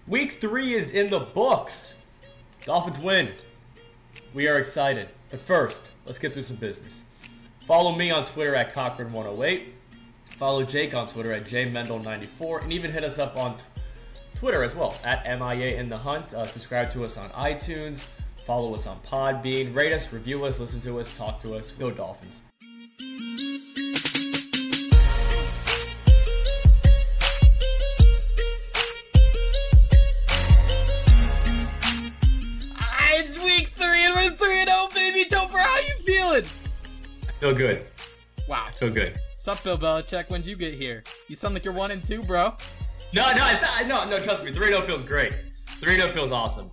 Week 3 is in the books. Dolphins win. We are excited. But first, let's get through some business. Follow me on Twitter at Cochran108. Follow Jake on Twitter at JMendel94. And even hit us up on Twitter as well, at MIA in the Hunt. Subscribe to us on iTunes. Follow us on Podbean. Rate us, review us, listen to us, talk to us. Go Dolphins. It's week 3 and we're 3-0, baby. Topher, how you feeling? I feel good. Wow. I feel good. What's up, Bill Belichick? When'd you get here? You sound like you're 1-2, bro. No, it's not, no, trust me. 3-0 feels great. 3-0 feels awesome.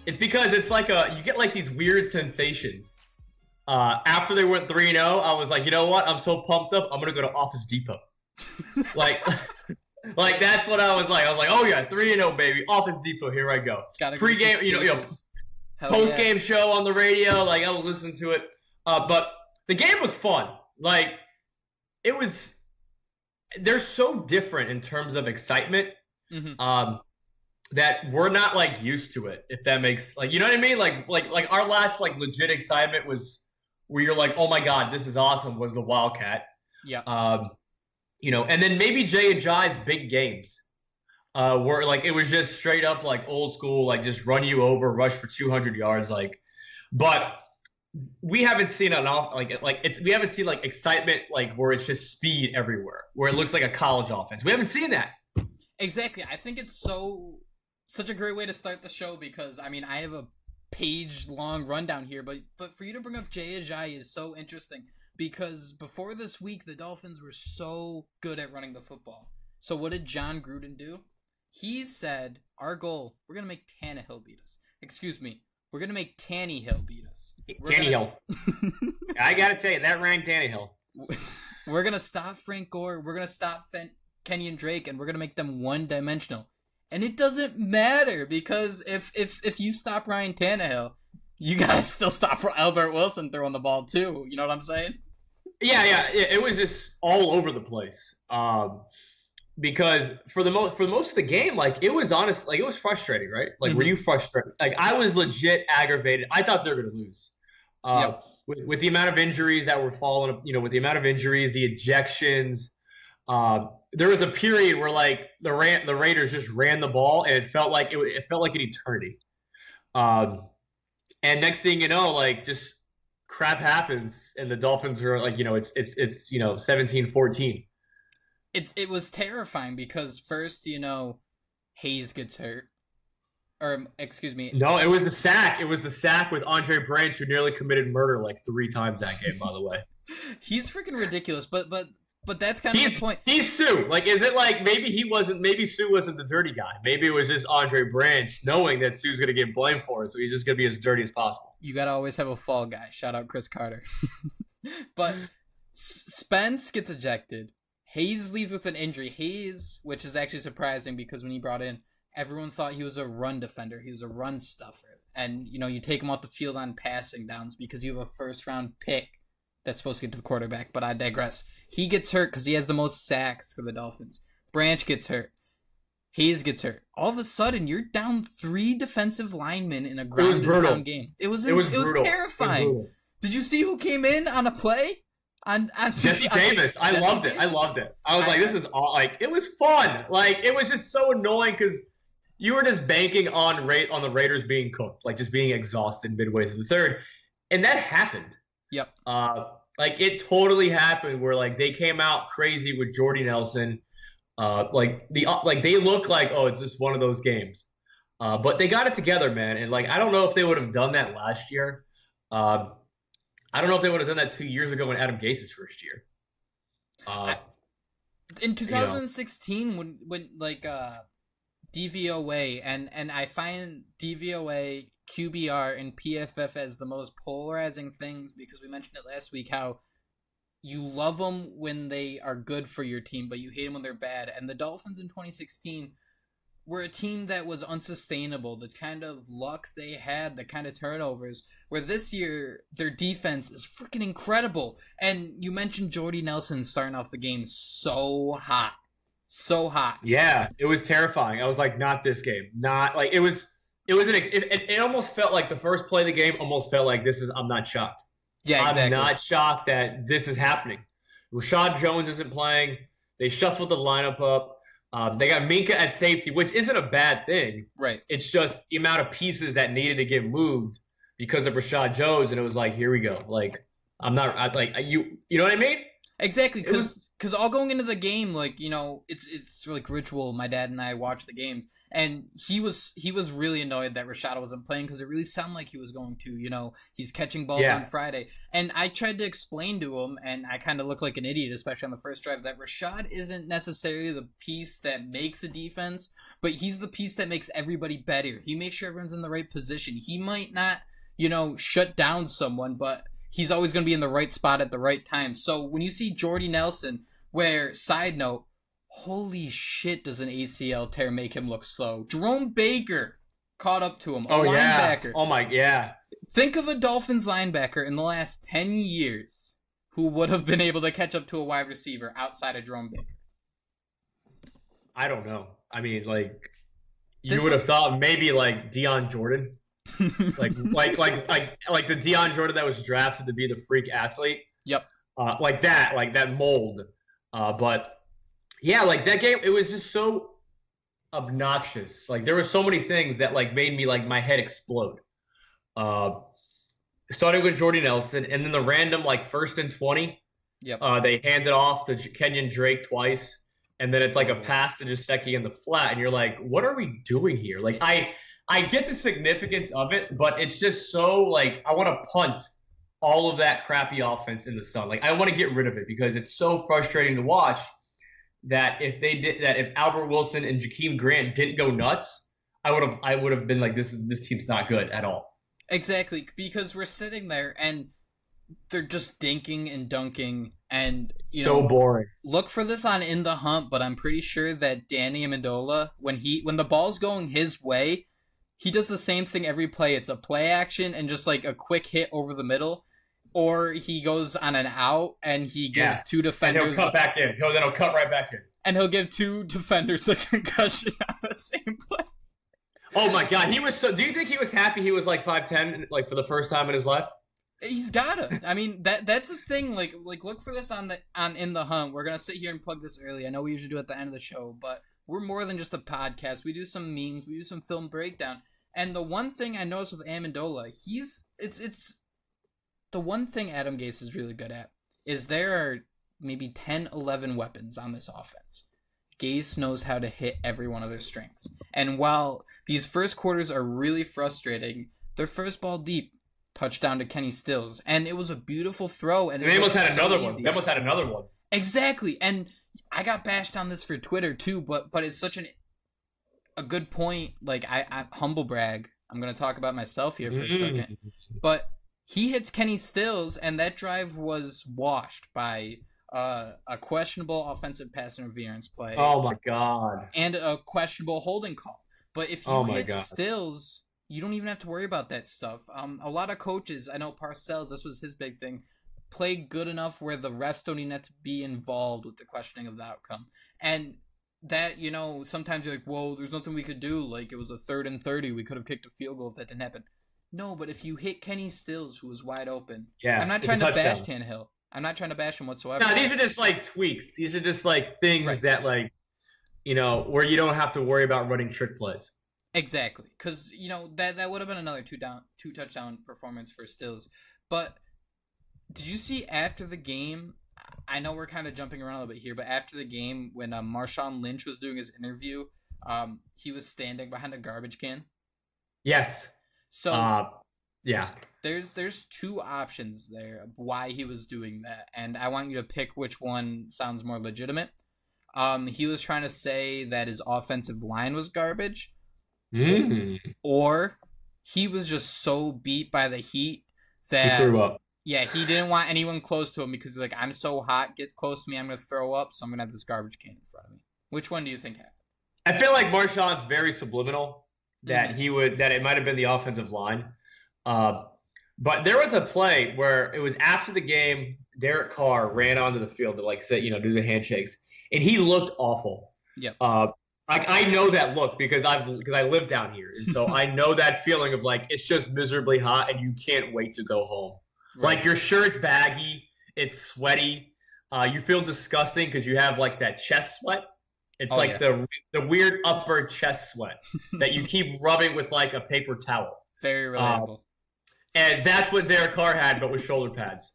It's because it's like you get like these weird sensations. After they went 3-0, I was like, you know what? I'm so pumped up. I'm gonna go to Office Depot. like that's what I was like. I was like, oh yeah, 3-0, baby. Office Depot. Here I go. Pre-game, post-game show on the radio. Like I was listening to it. But the game was fun. Like it was. They're so different in terms of excitement. Mm-hmm. That we're not like used to it, if that makes like, you know what I mean? Like our last like legit excitement was where you're like, oh my God, this is awesome, was the Wildcat. Yeah. And then maybe Jay and Jai's big games, where like it was just straight up like old school, like just run you over, rush for 200 yards, like. But we haven't seen enough we haven't seen like excitement like where it's just speed everywhere, where it looks like a college offense. We haven't seen that. Exactly. I think it's such a great way to start the show because, I mean, I have a page-long rundown here, but for you to bring up Jay Ajayi is so interesting because before this week, the Dolphins were so good at running the football. So what did John Gruden do? He said, our goal, we're going to make Tannehill beat us. Excuse me, we're going to make Tannehill beat us. Tannehill. I got to tell you, that Ryan Tannehill. We're going to stop Frank Gore, we're going to stop Kenyon Drake, and we're going to make them one-dimensional. And it doesn't matter because if you stop Ryan Tannehill, you guys still stop Albert Wilson throwing the ball too. You know what I'm saying? Yeah. It was just all over the place. Because for most of the game, like it was honest, like it was frustrating, right? Like, were you frustrated? Like I was legit aggravated. I thought they were going to lose. Yep. With the amount of injuries that were falling, with the amount of injuries, the ejections. There was a period where like the Raiders just ran the ball and it felt like an eternity. And next thing you know, like just crap happens and the Dolphins are like, it's 17-14. It was terrifying because first, Hayes gets hurt. Or excuse me. No, it was the sack. It was the sack with Andre Branch, who nearly committed murder like 3 times that game, by the way. He's freaking ridiculous, but that's kind of the point. He's Sue. Like, is it like maybe Sue wasn't the dirty guy? Maybe it was just Andre Branch knowing that Sue's going to get blamed for it, so he's just going to be as dirty as possible. You got to always have a fall guy. Shout out Chris Carter. But Spence gets ejected. Hayes leaves with an injury. Hayes, which is actually surprising because when he brought in, everyone thought he was a run defender. He was a run stuffer. And, you take him off the field on passing downs because you have a first-round pick that's supposed to get to the quarterback, but I digress. He gets hurt because he has the most sacks for the Dolphins. Branch gets hurt. Hayes gets hurt. All of a sudden, you're down 3 defensive linemen in a ground-and-pound game. It was terrifying. Did you see who came in on a play? Jesse Davis. I loved it. I was like, this is all like it was fun. Like it was just so annoying because you were just banking on the Raiders being cooked, like just being exhausted midway through the third, and that happened. Yep. Like it totally happened where like they came out crazy with Jordy Nelson. Like they look like, oh, it's just one of those games. But they got it together, man. And like I don't know if they would have done that last year. I don't know if they would have done that 2 years ago when Adam Gase's first year. In 2016, when like DVOA and I find DVOA, QBR, and PFF as the most polarizing things because we mentioned it last week how you love them when they are good for your team, but you hate them when they're bad. And the Dolphins in 2016 were a team that was unsustainable. The kind of luck they had, the kind of turnovers, where this year their defense is freaking incredible. And you mentioned Jordy Nelson starting off the game so hot. So hot. Yeah, it was terrifying. I was like, not this game. Not like it was. It almost felt like the first play of the game almost felt like this is. I'm not shocked. Yeah, exactly. I'm not shocked that this is happening. Rashad Jones isn't playing. They shuffled the lineup up. They got Minka at safety, which isn't a bad thing. Right. It's just the amount of pieces that needed to get moved because of Rashad Jones, and it was like, here we go. Like, you know what I mean? Exactly, because all going into the game, like, you know, it's like ritual. My dad and I watch the games, and he was really annoyed that Rashad wasn't playing because it really sounded like he was going to. You know, he's catching balls on Friday, and I tried to explain to him, and I kind of looked like an idiot, especially on the first drive, that Rashad isn't necessarily the piece that makes the defense, but he's the piece that makes everybody better. He makes sure everyone's in the right position. He might not, you know, shut down someone, but he's always going to be in the right spot at the right time. So when you see Jordy Nelson, where, side note, holy shit does an ACL tear make him look slow. Jerome Baker caught up to him, linebacker. Yeah. Oh, my, yeah. Think of a Dolphins linebacker in the last 10 years who would have been able to catch up to a wide receiver outside of Jerome Baker. I don't know. I mean, like, you would have thought maybe, like, Deion Jordan. like the Deion Jordan that was drafted to be the freak athlete. Yep. Like that mold. But yeah, like that game, it was just so obnoxious. Like there were so many things that like made me like my head explode. Starting with Jordy Nelson, and then the random like 1st and 20. Yep. They hand it off to Kenyon Drake twice, and then it's like a pass to Gesicki in the flat, and you're like, what are we doing here? Like I get the significance of it, but it's just so like I want to punt all of that crappy offense in the sun. Like I want to get rid of it because it's so frustrating to watch that if Albert Wilson and Jakeem Grant didn't go nuts, I would have been like this team's not good at all. Exactly, because we're sitting there and they're just dinking and dunking and so boring. Look for this on In the Hunt, but I'm pretty sure that Danny Amendola, when the ball's going his way, he does the same thing every play. It's a play action and just like a quick hit over the middle, or he goes on an out and he gives two defenders. And he'll cut back in. He'll cut right back in. And he'll give 2 defenders a concussion on the same play. Oh my God, he was so. Do you think he was happy? He was like 5'10", like for the first time in his life. He's gotta. I mean, that's the thing. Like look for this on In the Hunt. We're gonna sit here and plug this early. I know we usually do it at the end of the show, but we're more than just a podcast. We do some memes. We do some film breakdown. And the one thing I noticed with Amendola, it's the one thing Adam Gase is really good at is there are maybe 10, 11 weapons on this offense. Gase knows how to hit every one of their strengths. And while these first quarters are really frustrating, their first ball deep, touchdown to Kenny Stills. And it was a beautiful throw. And they almost had another one. They almost had another one. Exactly. And I got bashed on this for Twitter too, but it's such a good point. Like I humble brag. I'm gonna talk about myself here for a second. But he hits Kenny Stills, and that drive was washed by a questionable offensive pass interference play. Oh my God! And a questionable holding call. But if you hit Stills, you don't even have to worry about that stuff. A lot of coaches, I know Parcells, this was his big thing, play good enough where the refs don't even have to be involved with the questioning of the outcome. And that, sometimes you're like, whoa, there's nothing we could do. Like, it was a 3rd and 30. We could have kicked a field goal if that didn't happen. No, but if you hit Kenny Stills, who was wide open, I'm not trying to bash Tannehill. I'm not trying to bash him whatsoever. No, these are just like tweaks. These are just like things that like, where you don't have to worry about running trick plays. Exactly. Because, that would have been another two touchdown performance for Stills. But did you see after the game, I know we're kind of jumping around a little bit here, but after the game, when Marshawn Lynch was doing his interview, he was standing behind a garbage can. Yes. So, yeah. There's 2 options there of why he was doing that, and I want you to pick which one sounds more legitimate. He was trying to say that his offensive line was garbage, or he was just so beat by the heat that he threw up. Yeah, he didn't want anyone close to him because he's like, I'm so hot, get close to me, I'm going to throw up, so I'm going to have this garbage can in front of me. Which one do you think happened? I feel like Marshawn's very subliminal that that it might have been the offensive line. But there was a play where it was after the game, Derek Carr ran onto the field to do the handshakes, and he looked awful. Yep. I know that look because I live down here, and so I know that feeling of like it's just miserably hot and you can't wait to go home. Right. Like your shirt's baggy, it's sweaty, you feel disgusting because you have like that chest sweat. It's the weird upper chest sweat that you keep rubbing with like a paper towel. Very relatable. And that's what Derek Carr had, but with shoulder pads.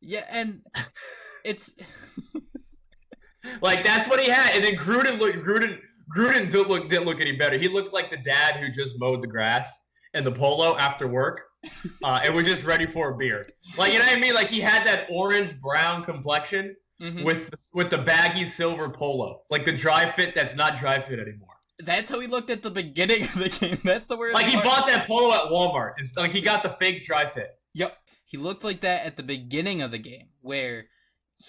Yeah, and it's like that's what he had. And then Gruden didn't look any better. He looked like the dad who just mowed the grass in the polo after work and was just ready for a beer. Like, you know what I mean? Like he had that orange-brown complexion with the baggy silver polo. Like the dry fit that's not dry fit anymore. That's how he looked at the beginning of the game. That's the worst. Like he bought that polo at Walmart. And like he got the fake dry fit. Yep. He looked like that at the beginning of the game where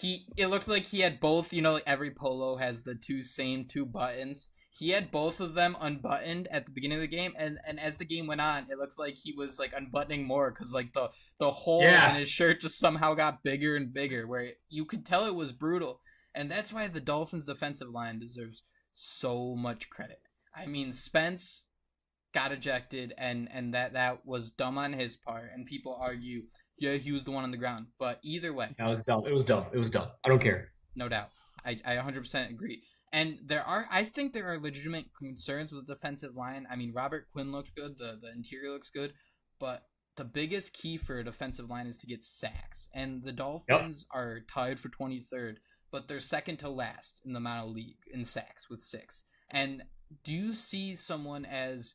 it looked like he had both, you know, like every polo has the same two buttons. He had both of them unbuttoned at the beginning of the game, and as the game went on, it looked like he was like unbuttoning more because like the hole in his shirt just somehow got bigger and bigger, where you could tell it was brutal. And that's why the Dolphins' defensive line deserves so much credit. I mean, Spence got ejected, and that was dumb on his part, and people argue, yeah, he was the one on the ground. But either way. That was dumb. It was dumb. I don't care. No doubt. I 100% agree. And I think there are legitimate concerns with the defensive line. I mean, Robert Quinn looked good. The interior looks good. But the biggest key for a defensive line is to get sacks. And the Dolphins are tied for 23rd, but they're second to last in the amount of league in sacks with 6. And do you see someone as,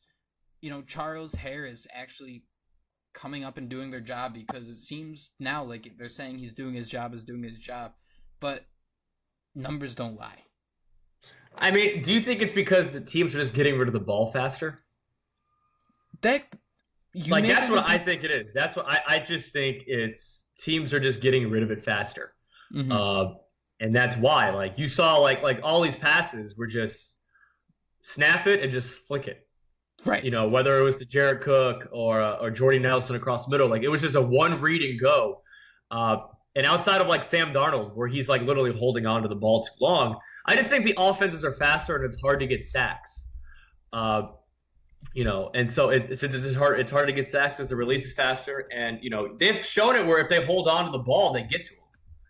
you know, Charles Harris actually coming up and doing their job? Because it seems now like they're saying he's doing his job, but numbers don't lie. I mean, do you think it's because the teams are just getting rid of the ball faster? That's what I think it is. That's what I just think it's teams are just getting rid of it faster. Mm-hmm. And that's why, like, you saw like all these passes were just snap it and just flick it. Right. You know, whether it was to Jared Cook or Jordy Nelson across the middle, like it was just a one read and go. And outside of like Sam Darnold, where he's like literally holding on to the ball too long, I just think the offenses are faster and it's hard to get sacks. You know, and so it's hard to get sacks because the release is faster. And, you know, they've shown it where if they hold on to the ball, they get to him.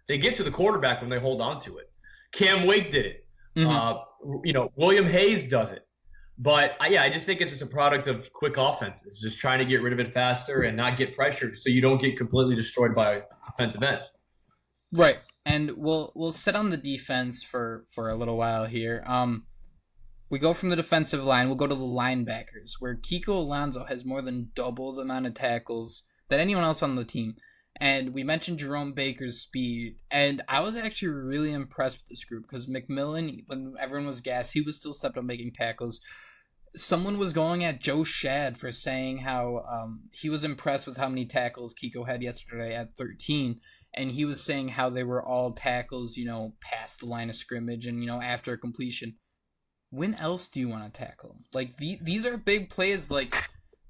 They get to the quarterback when they hold on to it. Cam Wake did it. Mm-hmm. You know, William Hayes does it. But, I just think it's just a product of quick offenses, just trying to get rid of it faster and not get pressured so you don't get completely destroyed by defensive ends. Right. And we'll sit on the defense for a little while here. We go from the defensive line. We'll go to the linebackers, where Kiko Alonso has more than double the amount of tackles than anyone else on the team. And we mentioned Jerome Baker's speed. And I was actually really impressed with this group because McMillan, when everyone was gassed, he was still stepped up making tackles. Someone was going at Joe Shad for saying how he was impressed with how many tackles Kiko had yesterday at 13. And he was saying how they were all tackles, you know, past the line of scrimmage and, you know, after a completion. When else do you want to tackle him? Like, these are big plays. Like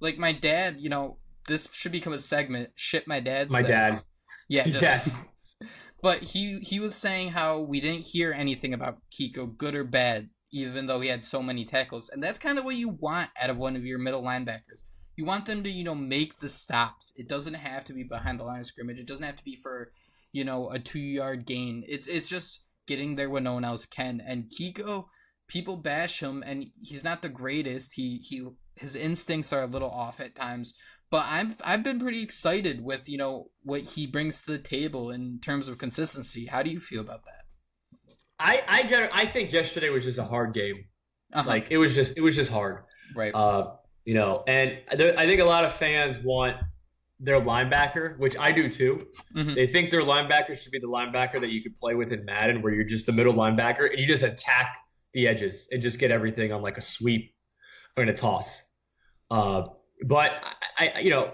my dad, you know, this should become a segment. Shit, my dad says. Dad. Yeah, just. But he was saying how we didn't hear anything about Kiko, good or bad, even though he had so many tackles. And that's kind of what you want out of one of your middle linebackers. You want them to, you know, make the stops. It doesn't have to be behind the line of scrimmage. It doesn't have to be for, you know, a 2-yard gain. It's just getting there when no one else can. And Kiko, people bash him, and he's not the greatest. His instincts are a little off at times. But I've been pretty excited with, you know, what he brings to the table in terms of consistency. How do you feel about that? I think yesterday was just a hard game. Uh-huh. Like it was just hard. Right. You know, and I think a lot of fans want their linebacker, which I do too. Mm-hmm. They think their linebacker should be the linebacker that you could play with in Madden, where you're just the middle linebacker and you just attack the edges and just get everything on like a sweep or in a toss. But I you know,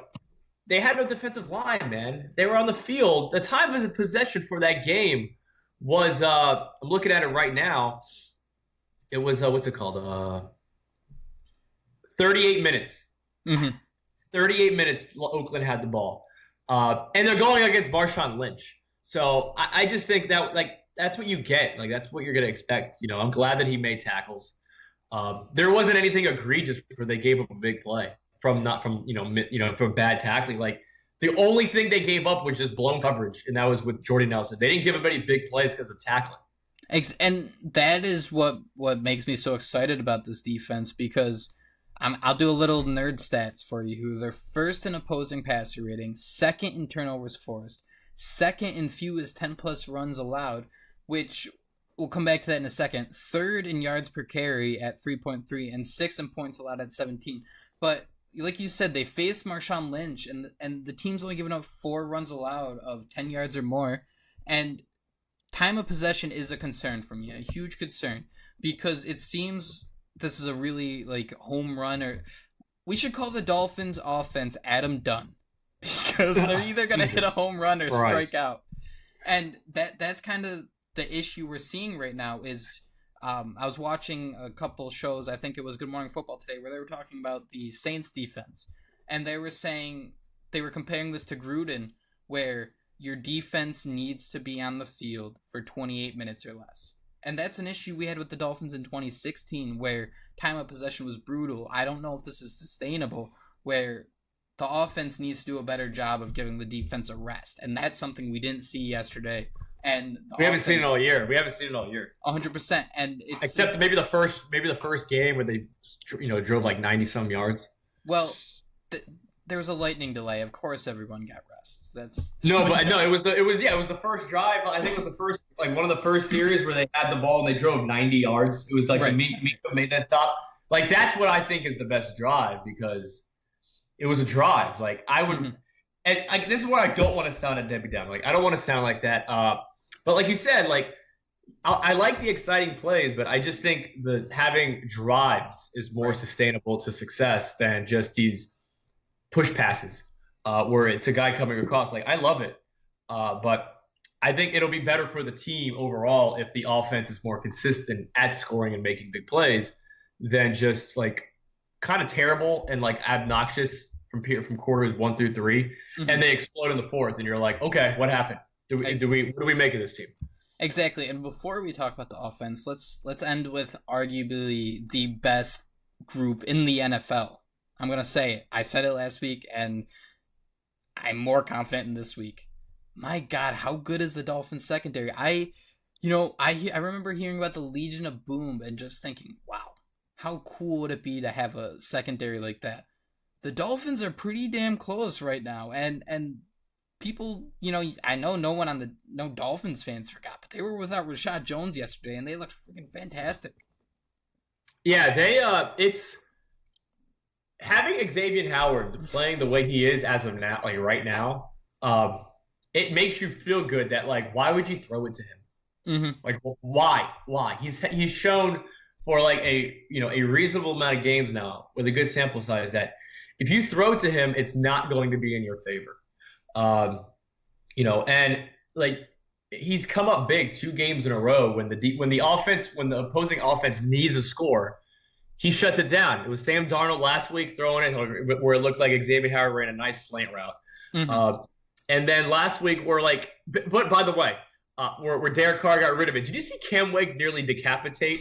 they had no defensive line, man. They were on the field. The time of possession for that game was I'm looking at it right now. It was what's it called? 38 minutes. Mm-hmm. 38 minutes Oakland had the ball. And they're going against Marshawn Lynch. So I just think that, like, that's what you get. Like that's what you're gonna expect. I'm glad that he made tackles. There wasn't anything egregious where they gave up a big play from from bad tackling. Like the only thing they gave up was just blown coverage, and that was with Jordy Nelson. They didn't give up any big plays because of tackling. And that is what makes me so excited about this defense, because I'll do a little nerd stats for you. Who they're first in opposing passer rating, second in turnovers forced, second in fewest 10-plus runs allowed, which we'll come back to that in a second. Third in yards per carry at 3.3, and sixth in points allowed at 17. But like you said, they faced Marshawn Lynch, and the team's only given up 4 runs allowed of 10 yards or more. And time of possession is a concern for me, a huge concern, because it seems this is a really home run, or we should call the Dolphins offense Adam Dunn, because they're either going to hit a home run or strike out. And that's kind of the issue we're seeing right now is I was watching a couple shows, I think it was Good Morning Football today, where they were talking about the Saints defense, and they were saying, they were comparing this to Gruden, where your defense needs to be on the field for 28 minutes or less. And that's an issue we had with the Dolphins in 2016, where time of possession was brutal. I don't know if this is sustainable, where the offense needs to do a better job of giving the defense a rest. And that's something we didn't see yesterday. And we haven't seen it all year. 100%. And except maybe the first game where they drove 90 some yards. Well, there was a lightning delay. Of course, everyone got rest. It was the first drive. I think it was the first one of the first series where they had the ball and they drove 90 yards. It was right. Miko made that stop. That's what I think is the best drive, because it was a drive. I would, and this is where I don't want to sound a Debbie Downer. I don't want to sound like that. But like you said, I like the exciting plays, but I just think that having drives is more sustainable to success than just these push passes where it's a guy coming across. I love it, but I think it'll be better for the team overall if the offense is more consistent at scoring and making big plays than just kind of terrible and obnoxious from quarters 1 through 3, and they explode in the fourth, and you're like, okay, what happened? What do we make of this team? Exactly. And before we talk about the offense, let's end with arguably the best group in the NFL. I'm going to say it. I said it last week, and I'm more confident in this week. My God, how good is the Dolphins secondary? I remember hearing about the Legion of Boom and just thinking, wow, how cool would it be to have a secondary like that? The Dolphins are pretty damn close right now, and people, I know no Dolphins fans forgot, but they were without Rashad Jones yesterday, and they looked freaking fantastic. Yeah, it's having Xavien Howard playing the way he is as of now, right now, it makes you feel good that why would you throw it to him? Why? He's shown for a reasonable amount of games now with a good sample size that if you throw to him, it's not going to be in your favor. And he's come up big 2 games in a row when the opposing offense needs a score, he shuts it down. It was Sam Darnold last week throwing it where it looked like Xavien Howard ran a nice slant route. And then last week but by the way, where Derek Carr got rid of it. Did you see Cam Wake nearly decapitate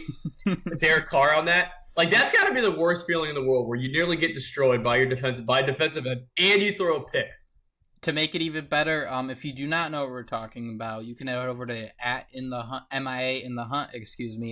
Derek Carr on that? That's got to be the worst feeling in the world, where you nearly get destroyed by defensive end and you throw a pick. To make it even better, if you do not know what we're talking about, you can head over to MIA in the Hunt,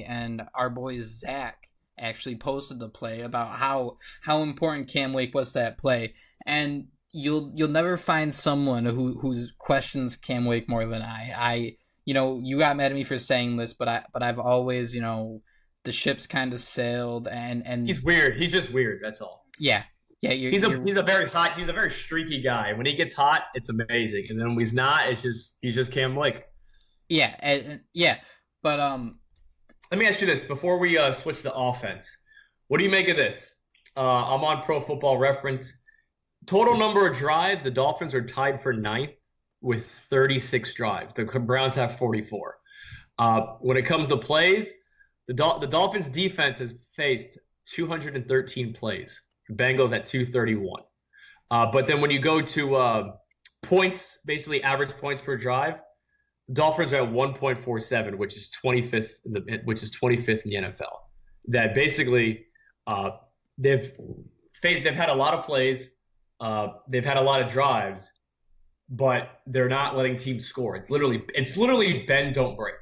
and our boy Zach actually posted the play about how important Cam Wake was to that play, and you'll never find someone who questions Cam Wake more than I. You got mad at me for saying this, but I've always, the ship's kind of sailed, and he's weird. He's just weird. That's all. Yeah. Yeah, he's a very streaky guy. When he gets hot, it's amazing, and then when he's not, he's just Cam Wake. Yeah. But let me ask you this before we switch to offense. What do you make of this? I'm on Pro Football Reference. Total number of drives, the Dolphins are tied for 9th with 36 drives. The Browns have 44. When it comes to plays, the Dolphins defense has faced 213 plays. Bengals at 231. But then when you go to points, basically average points per drive, The Dolphins are at 1.47, which is 25th in the NFL. That basically they've had a lot of plays, they've had a lot of drives, but they're not letting teams score. It's literally bend don't break.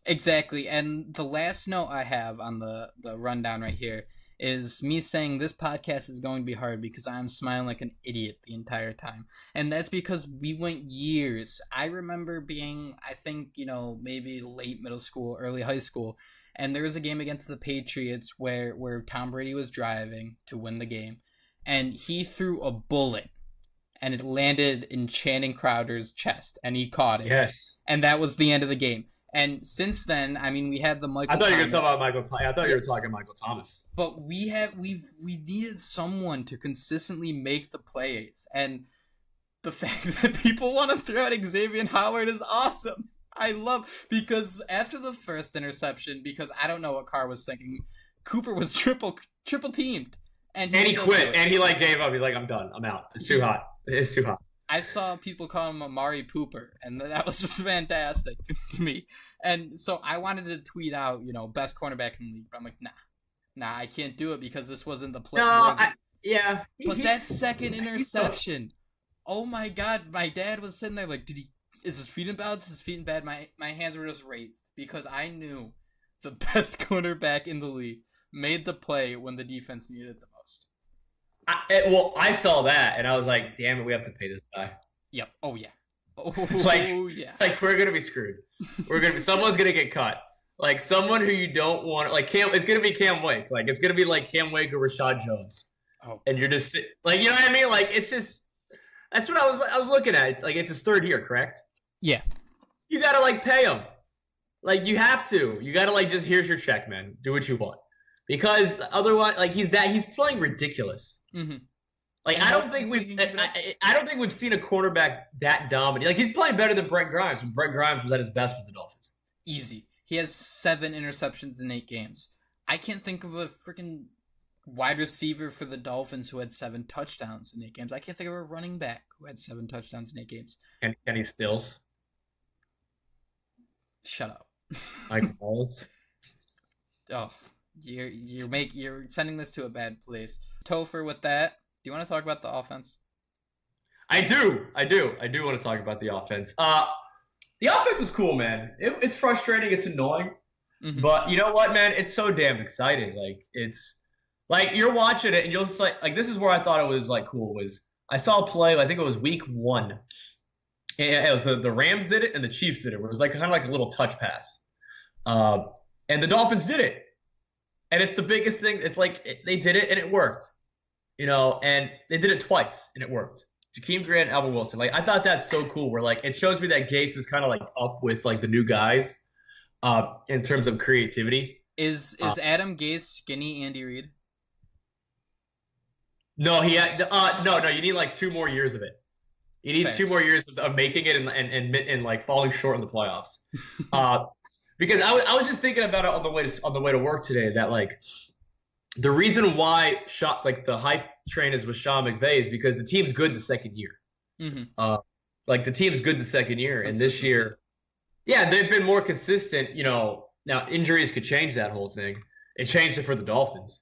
Exactly. And the last note I have on the rundown right here is me saying this podcast is going to be hard because I'm smiling like an idiot the entire time. And that's because we went years. I remember being, I think, maybe late middle school, early high school, and there was a game against the Patriots where Tom Brady was driving to win the game, and he threw a bullet, and it landed in Channing Crowder's chest, and he caught it. Yes. And that was the end of the game. And since then, I mean, we had the Michael. I thought Thomas. you were talking about Michael. I thought you were talking Michael Thomas. But we needed someone to consistently make the plays, and the fact that people want to throw out Xavien Howard is awesome. I love, because after the first interception, because I don't know what Carr was thinking, Cooper was triple teamed, and he quit, and he gave up. He's like, I'm done. I'm out. It's too hot. It's too hot. I saw people call him Amari Pooper, and that was just fantastic to me. And so I wanted to tweet out, best cornerback in the league. But I'm like, nah, I can't do it because this wasn't the play. No, yeah. But that second interception, oh my God, my dad was sitting there like, is his feet in bounds? Is his feet in bad? My hands were just raised because I knew the best cornerback in the league made the play when the defense needed it the most. I saw that and I was like, damn it, we have to pay this guy. Yep. Oh yeah. Yeah. Like we're gonna be screwed. Someone's gonna get cut. Like someone who you don't want. Like it's gonna be Cam Wake. Like it's gonna be like Cam Wake or Rashad Jones. Oh. And you're just like, you know what I mean? Like it's just that's what I was looking at. It's like it's his third year, correct? Yeah. You gotta pay him. Like you have to. You gotta just here's your check, man. Do what you want. Because otherwise, he's playing ridiculous. Mm-hmm. I don't think we've seen a quarterback that dominant. He's playing better than Brett Grimes when Brett Grimes was at his best with the Dolphins. Easy. He has 7 interceptions in 8 games. I can't think of a freaking wide receiver for the Dolphins who had 7 touchdowns in 8 games. I can't think of a running back who had 7 touchdowns in 8 games. And Kenny Stills. Shut up. Mike Wallace. Oh. You're sending this to a bad place. Topher, with that, do you want to talk about the offense? I do want to talk about the offense. The offense is cool, man. It's frustrating. It's annoying. Mm-hmm. But you know what, man? It's so damn exciting. It's you're watching it and you'll just this is where I thought it was cool was I saw a play. I think it was week 1. And it was the Rams did it and the Chiefs did it. Where it was kind of like a little touch pass. And the Dolphins did it. And it's the biggest thing. It's they did it and it worked, and they did it twice and it worked. Jakeem Grant, Alvin Wilson. I thought that's so cool. Where it shows me that Gase is kind of up with the new guys, in terms of creativity. Is Adam Gase skinny Andy Reid? No, he had no. You need 2 more years of it. You need 2 more years of making it and falling short in the playoffs. Because I was just thinking about it on the way to work today that the reason why the hype train is with Sean McVay is because the team's good the second year. Mm-hmm. The team's good the second year, and this year, yeah, they've been more consistent. Now injuries could change that whole thing. It changed it for the Dolphins,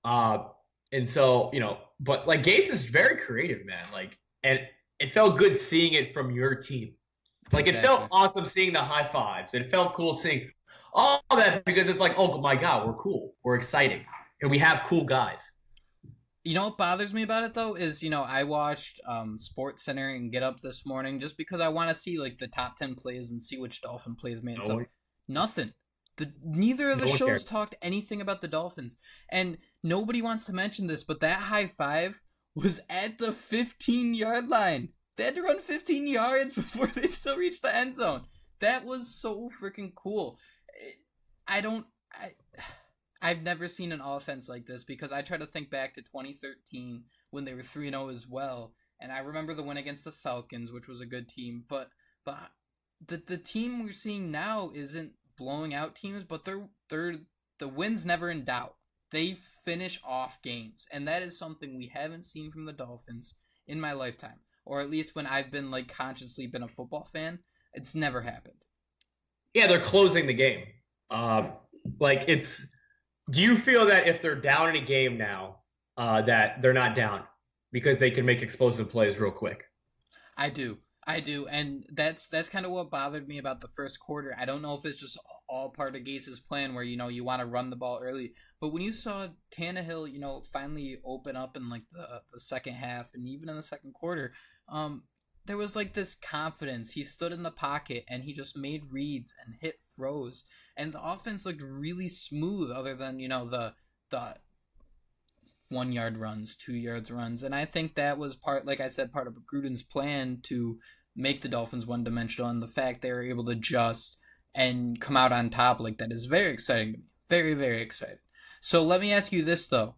and so but Gase is very creative, man. And it felt good seeing it from your team. It felt awesome seeing the high fives. It felt cool seeing all that because it's oh my God, we're cool. We're exciting. And we have cool guys. You know what bothers me about it, though, is, I watched Sports Center and Get Up this morning just because I want to see, the top 10 plays and see which Dolphin plays made. So, nothing. Neither of the shows talked anything about the Dolphins. And nobody wants to mention this, but that high five was at the 15-yard line. They had to run 15 yards before they still reached the end zone. That was so freaking cool. I've never seen an offense like this because I try to think back to 2013 when they were 3-0 as well. And I remember the win against the Falcons, which was a good team. But the team we're seeing now isn't blowing out teams, but the win's never in doubt. They finish off games. And that is something we haven't seen from the Dolphins in my lifetime. Or at least when I've been consciously been a football fan, it's never happened. Yeah, they're closing the game. Like it's. Do you feel that if they're down in a game now, that they're not down because they can make explosive plays real quick? I do. I do, and that's kind of what bothered me about the first quarter. I don't know if it's just all part of Gase's plan where, you want to run the ball early. But when you saw Tannehill, finally open up in like the second half and even in the second quarter, there was like this confidence. He stood in the pocket and he just made reads and hit throws. And the offense looked really smooth other than, the 1 yard runs, 2 yards runs. And I think that was like I said, part of Gruden's plan to make the Dolphins one dimensional, and the fact they were able to adjust and come out on top like that is very exciting to me. Very, very excited. So let me ask you this though.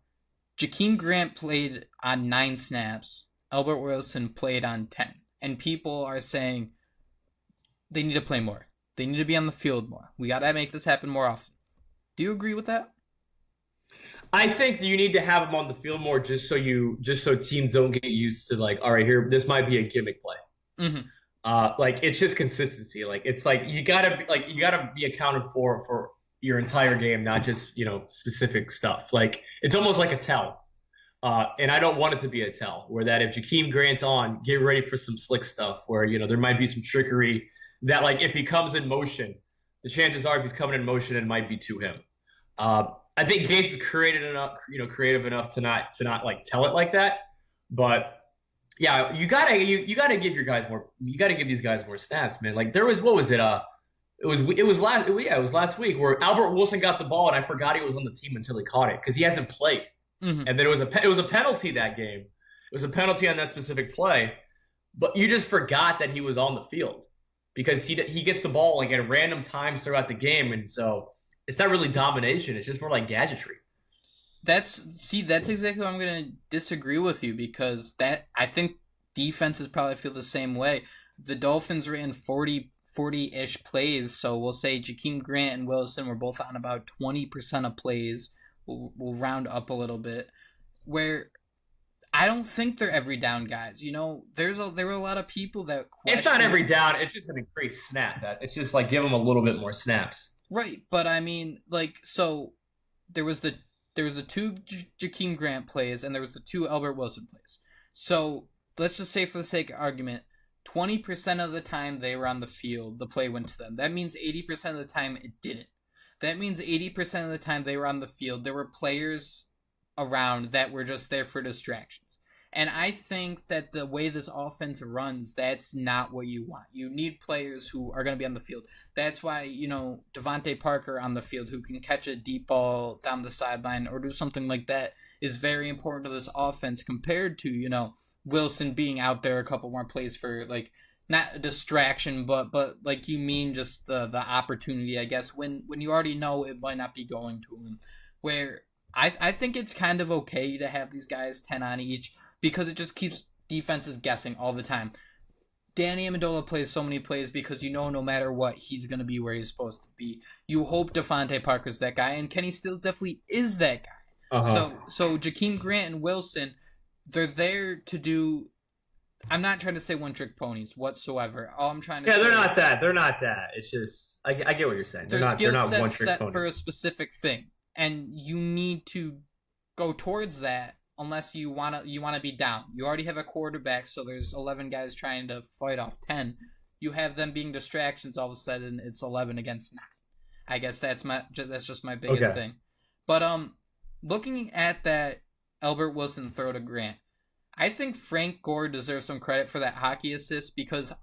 Jakeem Grant played on 9 snaps. Albert Wilson played on 10. And people are saying they need to play more. They need to be on the field more. We got to make this happen more often. Do you agree with that? I think that you need to have them on the field more just so teams don't get used to like, all right, here, this might be a gimmick play. Mm-hmm. Like it's just consistency. Like it's like you gotta be accounted for your entire game, not just specific stuff. Like it's almost like a tell. And I don't want it to be a tell where that if Jakeem Grant's on, get ready for some slick stuff where, there might be some trickery that like if he comes in motion, the chances are if he's coming in motion, it might be to him. I think Gase is creative enough to not like tell it like that. But yeah, you gotta give your guys more. You gotta give these guys more snaps, man. Like there was it was last week where Albert Wilson got the ball and I forgot he was on the team until he caught it because he hasn't played. Mm-hmm. And then it was a penalty that game. It was a penalty on that specific play, but you just forgot that he was on the field because he gets the ball like at random times throughout the game, and so it's not really domination. It's just more like gadgetry. That's exactly what I'm going to disagree with you because I think defenses probably feel the same way. The Dolphins ran 40-ish plays, so we'll say Jakeem Grant and Wilson were both on about 20% of plays. We'll round up a little bit, where I don't think they're every down guys. There were a lot of people that it's not every down. It's just an increased snap. It's just like give them a little bit more snaps. Right, but I mean, like, so there was the 2 Jakeem Grant plays and there was the 2 Albert Wilson plays. So let's just say for the sake of argument, 20% of the time they were on the field, the play went to them. That means 80% of the time it didn't. That means 80% of the time they were on the field, there were players around that were just there for distractions. And I think that the way this offense runs, that's not what you want. You need players who are going to be on the field. That's why, Devontae Parker on the field who can catch a deep ball down the sideline or do something like that is very important to this offense compared to, Wilson being out there a couple more plays for, like, not a distraction, but like you mean just the opportunity, I guess, when you already know it might not be going to him. Where I think it's kind of okay to have these guys 10 on each because it just keeps defenses guessing all the time. Danny Amendola plays so many plays because no matter what, he's going to be where he's supposed to be. You hope Devontae Parker's that guy, and Kenny Stills definitely is that guy. Uh-huh. So Jakeem Grant and Wilson, they're there to do... I'm not trying to say one-trick ponies whatsoever. All I'm trying to say... Yeah, they're not that. It's just... I get what you're saying. They're not one-trick set for a specific thing. And you need to go towards that unless you wanna be down. You already have a quarterback, so there's 11 guys trying to fight off 10. You have them being distractions. All of a sudden, it's 11 against 9. I guess that's just my biggest thing. But looking at that Albert Wilson throw to Grant, I think Frank Gore deserves some credit for that hockey assist because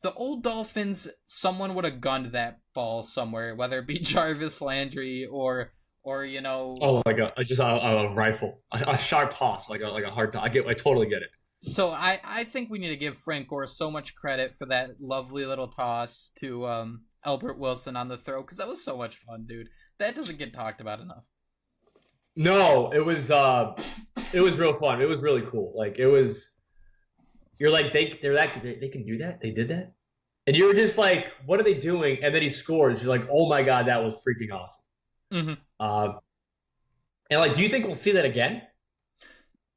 the old Dolphins, someone would have gunned that ball somewhere, whether it be Jarvis Landry or like a rifle, a sharp toss, like a hard toss. I totally get it. So I think we need to give Frank Gore so much credit for that lovely little toss to Albert Wilson on the throw because that was so much fun, dude. That doesn't get talked about enough. No, it was real fun. It was really cool. Like you're like they can do that. They did that, and you were just like, what are they doing? And then he scores. You're like, oh my god, that was freaking awesome. Mm-hmm. And like, do you think we'll see that again?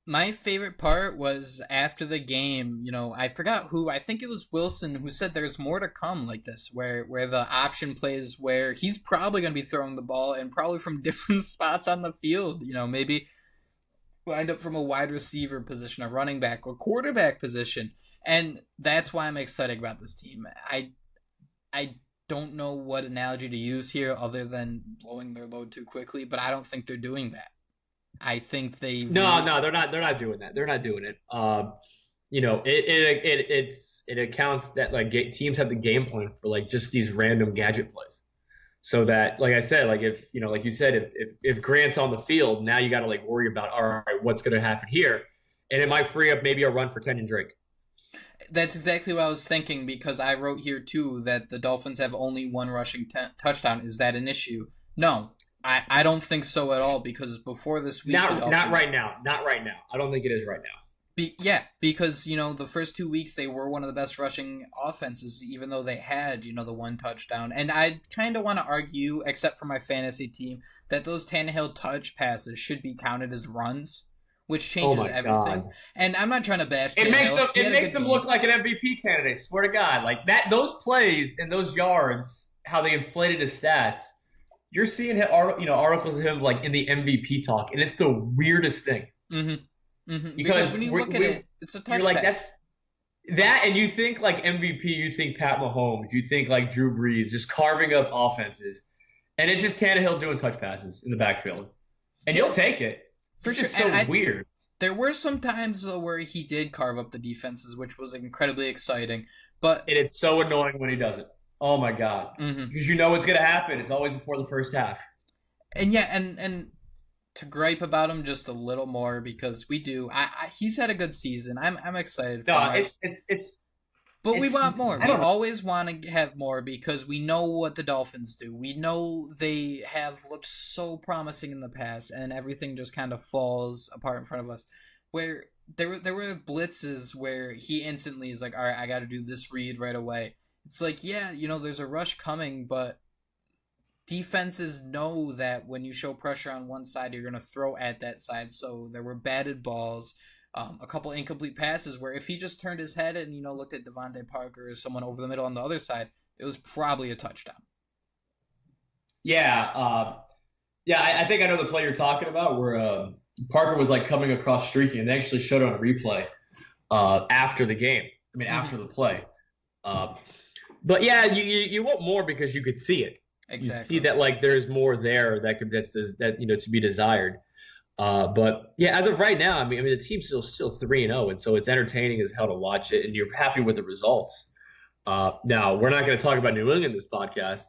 My favorite part was after the game, I forgot who, I think it was Wilson, who said there's more to come like this, where the option plays where he's probably going to be throwing the ball and probably from different spots on the field, maybe lined up from a wide receiver position, a running back, or quarterback position. And that's why I'm excited about this team. I don't know what analogy to use here other than blowing their load too quickly, but I don't think they're doing that. I think they No, they're not. They're not doing that. They're not doing it. It accounts that like teams have the game plan for like just these random gadget plays, so that like I said, like if like you said, if Grant's on the field, now you got to like worry about all right, what's going to happen here, and it might free up maybe a run for Kenyon Drake. That's exactly what I was thinking, because I wrote here too that the Dolphins have only one rushing touchdown. Is that an issue? No. I don't think so at all, because before this week... Not right now. Not right now. I don't think it is right now. Because, the first 2 weeks they were one of the best rushing offenses, even though they had, the one touchdown. And I kind of want to argue, except for my fantasy team, that those Tannehill touch passes should be counted as runs, which changes everything. God. And I'm not trying to bash Tannehill. It makes him look like an MVP candidate, swear to God. Like those plays and those yards, how they inflated his stats... You're seeing articles of him like in the MVP talk, and it's the weirdest thing. Mm-hmm. Mm-hmm. Because when you look at it, it's a touchback. You're like that, and you think like MVP, you think Pat Mahomes, you think like Drew Brees, just carving up offenses, and it's just Tannehill doing touch passes in the backfield, and you'll take it. For sure. It's so weird. There were some times though where he did carve up the defenses, which was incredibly exciting. But it's so annoying when he does it. Oh my God! Mm-hmm. Because you know what's gonna happen. It's always before the first half. And yeah, and to gripe about him just a little more, because we do. He's had a good season. I'm excited. But we want more. We always want to have more, because we know what the Dolphins do. We know they have looked so promising in the past, and everything just kind of falls apart in front of us. Where there were blitzes where he instantly is like, all right, I got to do this read right away. It's like, yeah, there's a rush coming, but defenses know that when you show pressure on one side, you're going to throw at that side. So there were batted balls, a couple incomplete passes where if he just turned his head and, looked at Devontae Parker or someone over the middle on the other side, it was probably a touchdown. Yeah. I think I know the play you're talking about where Parker was like coming across streaking, and they actually showed it on a replay after the game. I mean, after the play. But yeah, you want more because you could see it. Exactly. You see that like there's more there that's to be desired. But yeah, as of right now, I mean the team's still 3-0, and so it's entertaining as hell to watch it, and you're happy with the results. Now we're not going to talk about New England in this podcast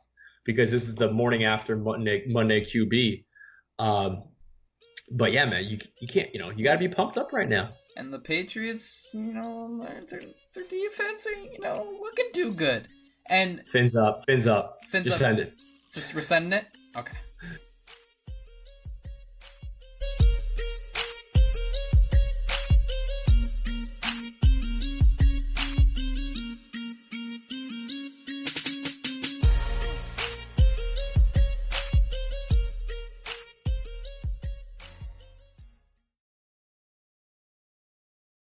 because this is the morning after Monday QB. But yeah, man, you can't you got to be pumped up right now. And the Patriots, their defense are, looking too good. And fins up. Just send it. Just resending it? Okay.